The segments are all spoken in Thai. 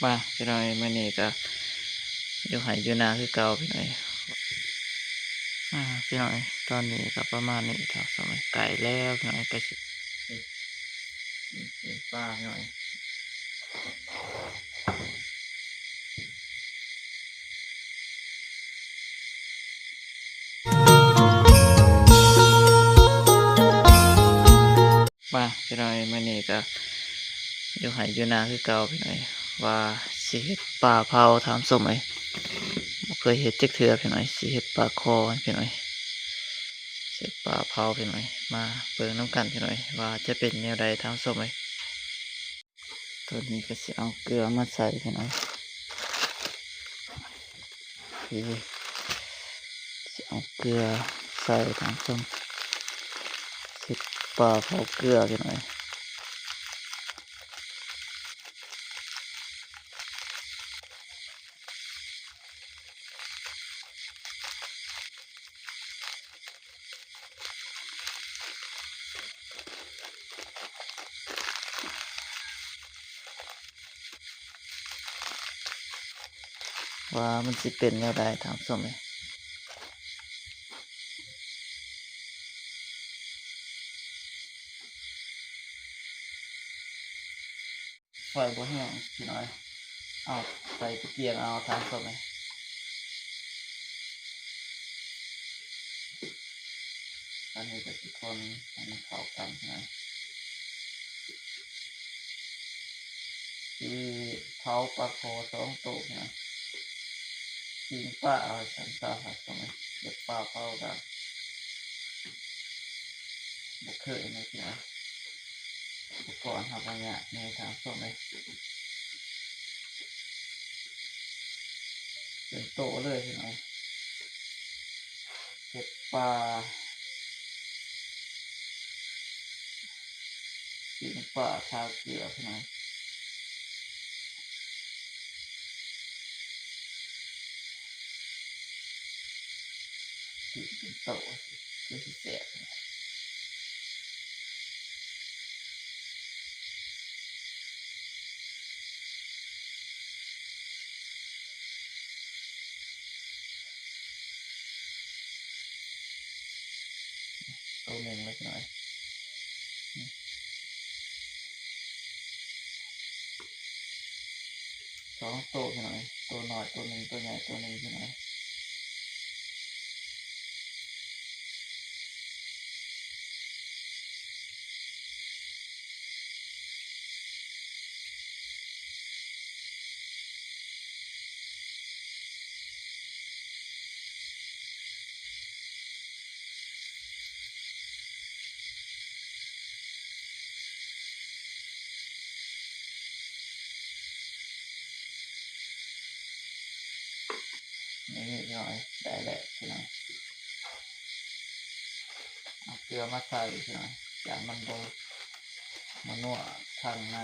มาพี่น้อยมื่อนี้ก็อยู่ไหอยู่นาคือเก่าพี่น้อยพี่น้อยตอนนี้ก็ประมาณนี้ครับสมัยไก่แล้วพี่น้อยไก่สิเป็นป้าพี่น้อยมาพี่น้อยมื่อนี้ก็อยู่ไหอยู่นาคือเก่าพี่น้อยว่าสิเฮ็ดปลาเผาถามสมัยบ่เคยเฮ็ดจักเทื่อพี่น้อยสิเฮ็ดปลาคอพี่น้อยเฮ็ดปลาเผาพี่น้อยมาเบิ่งน้ำกันพี่น้อยว่าจะเป็นแนวใดถามสมัยตัวนี้ก็สิเอาเกลือมาใส่พี่น้อยพี่สิเอาเกลือใส่ถามสมเฮ็ดปลาเผาเกลือพี่น้อยว่ามันสิเป็นแนวใดถามสมัยไฟบ่แห้งพี่น้อยเอาใส่ตะเกียงเอาถามสมัยอันนี้ก็สิคนให้มันเข้ากันพี่น้อยที่เผาปลาโค2ตัวพี่น้อยปิ้งปลาเอาสันตาครับสมัยเก็บปลาเผากันบ่เคยนะพี่น้อยอุปกรณ์ทำอะไรเนี่ยในถามสมัยเป็นโตเลยพี่น้อยเก็บปลาปิ้งปลาทาเกลือพี่น้อยปิ้งเป็นโตคือสิแซ่บตัวหนึ่งเลยพี่น้อย2 ตัวพี่น้อยตัวน้อยตัวหนึ่งตัวใหญ่ตัวหนึ่งพี่น้อยนี่พี่น้อยได้แล้วพี่น้อยเอาเกลือมาใส่พี่น้อยอย่างมันโบมันนัวทางใน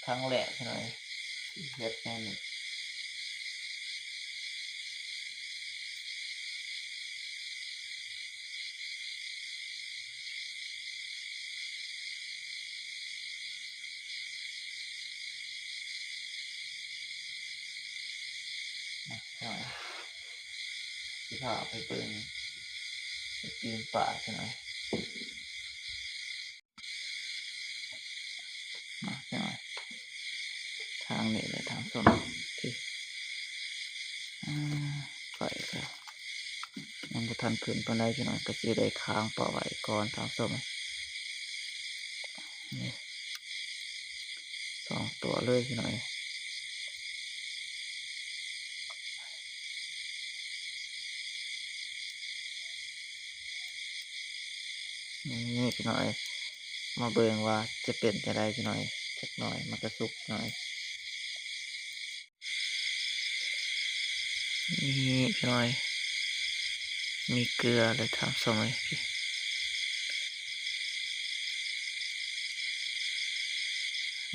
ครั้งแรกพี่น้อยเฮ็ดแน่นี่นะพี่น้อยสิพาไปเบิ่งไปปีนป่าพี่น้อยมาพี่น้อยทางนี้เลยทางส้นที่อ่าไปก็ยังบ่ทันขึ้นปานใดพี่น้อยก็สิได้ค้างปล่าไว้ก่อนทางส้นนี่2 ตัวเลยพี่น้อยนี่พี่น้อยมาเบิ่งว่าจะเป็นจั่งใดพี่น้อยจักหน่อยมันก็สุกหน่อยนี่พี่น้อย มีเกลือเลยทำส้มเลย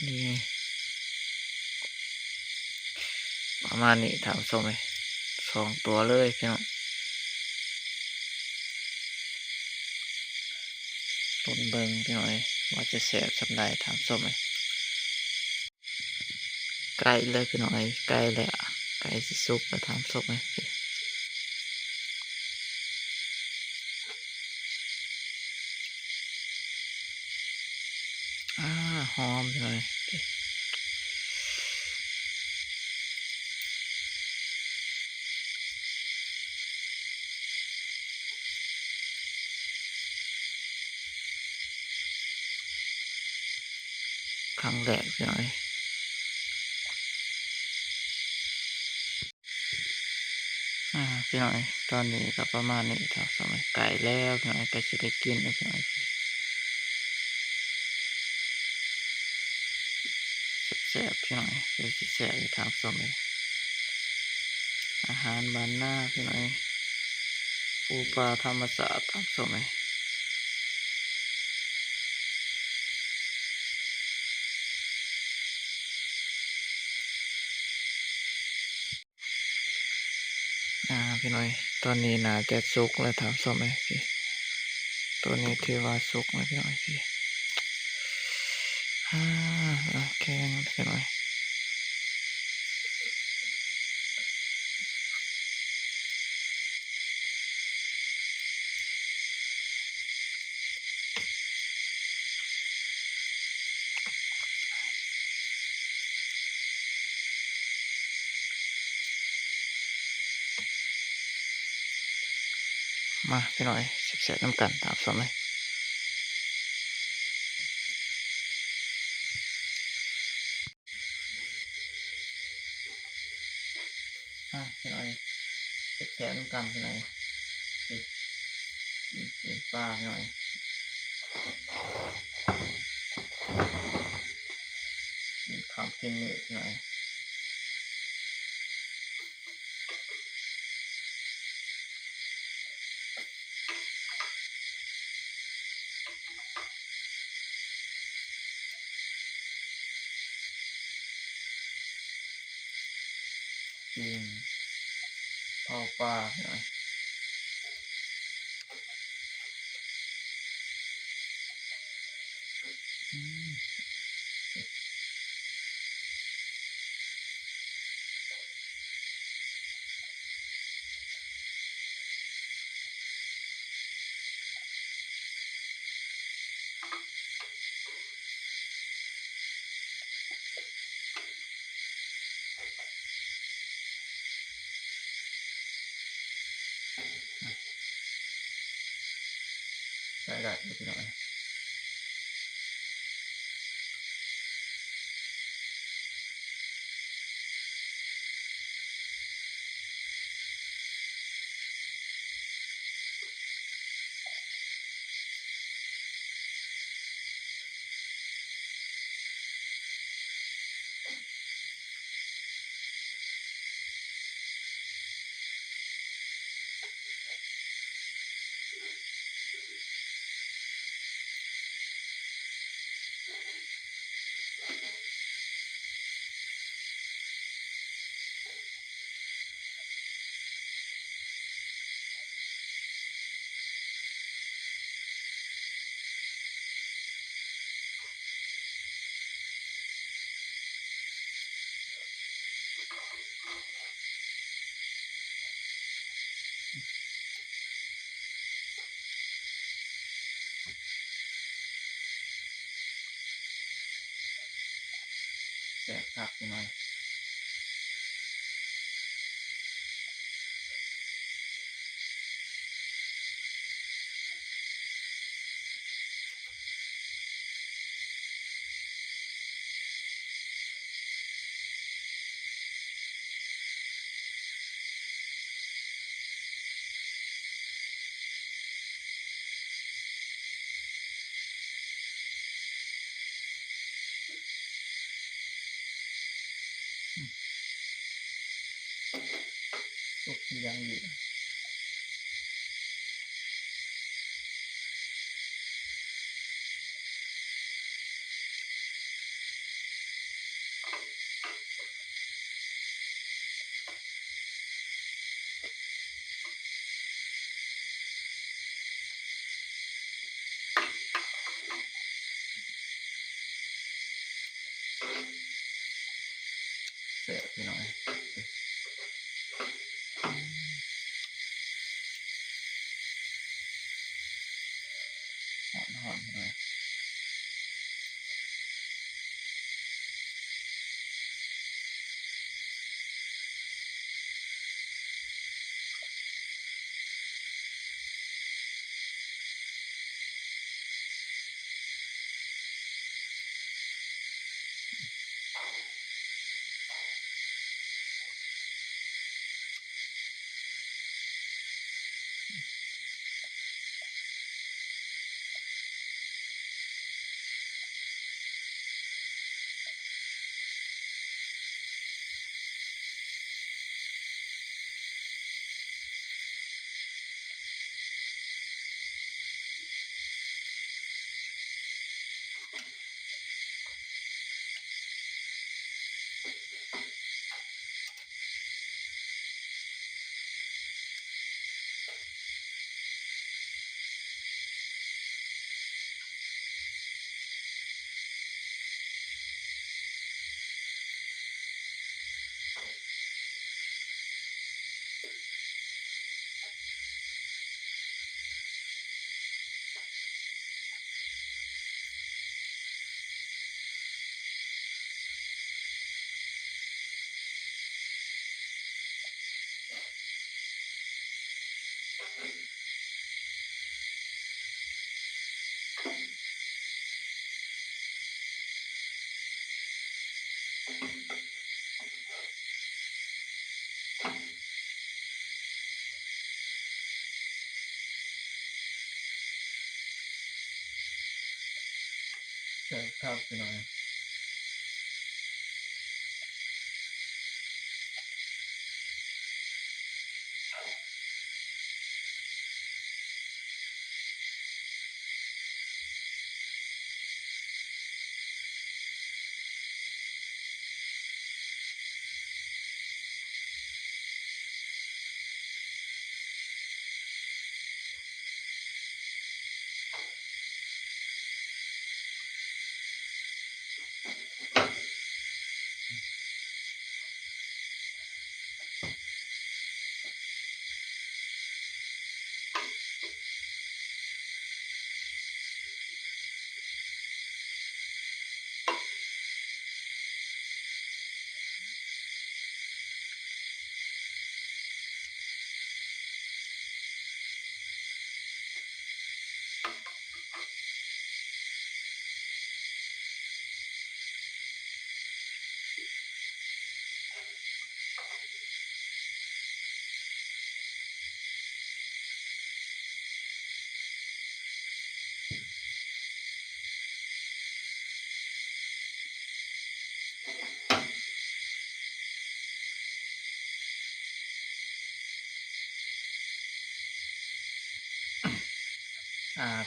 นี่ประมาณนี้ทำส้มเลย2 ตัวเลยพี่น้องต้นเบิงพี่น้อยว่าจะแสบสำได้ทำส้มเลยไก่เลยพี่น้อยไก่เลยอ่ะไก่สิซุปแล้วทำส้มเลยหอมเลยครั้งแรกพี่น้อยพี่น้อยตอนนี้ก็ประมาณนี้ครับสมัยไก่แล้วพี่น้อยไก่จะได้กินแล้วพี่น้อยแสบพี่น้อยเลยสิแสบทำสมัยอาหารบ้านหน้าพี่น้อยปูปลาธรรมศาสตร์ทำสมัยพี่น้อยตอนนี้น่าจะสุกแล้วทำสมัยพี่ตัวนี้ถือว่าสุกแล้วพี่น้อยพี่แข็งพี่น้อยมาพี่น้อยแสบน้ำกันทำสมัยพี่น้อยแสบน้ำกันพี่น้อยกินปลาพี่น้อยกินข้าวกินเนื้อพี่น้อยกินเผาปลาพี่น้อยใส่ได้พี่น้อยแสบครับพี่น้อยสุกยังอยู่ เสียพี่น้อยหอนๆหน่อยใช่ครับพี่น้อย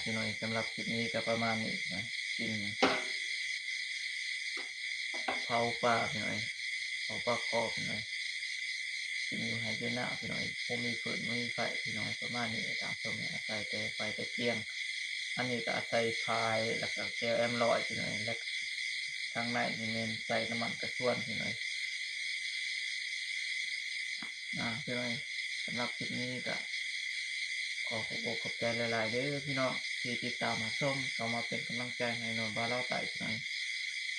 พี่น้อยสำหรับคลิปนี้ก็ประมาณนี้นะกินเผาปลาพี่น้อยเผาปลาคอพี่น้อยกินอยู่ให้เยอะหน้าพี่น้อยผมมีฟืนไม่มีไฟพี่น้อยประมาณนี้ตามชมเนี่ยอาศัยแต่ไฟแต่เที่ยงอันนี้ก็อาศัยพายแล้วก็แก้วแอมลอยพี่น้อยแล้วทางในนี่เน้นใส่น้ำมันกระชวนพี่น้อยพี่น้อยสำหรับคลิปนี้ก็ขอขอบอกขอบใจหลายๆเด้อพี่น้องที่ติดตามมาชมเข้ามาเป็นกำลังใจให้หน่อยบ้าเล่าไต่พี่น้อย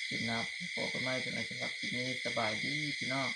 คลิปหน้าพบกันใหม่พี่น้อยสำหรับคลิปนี้สบายดีพี่น้อง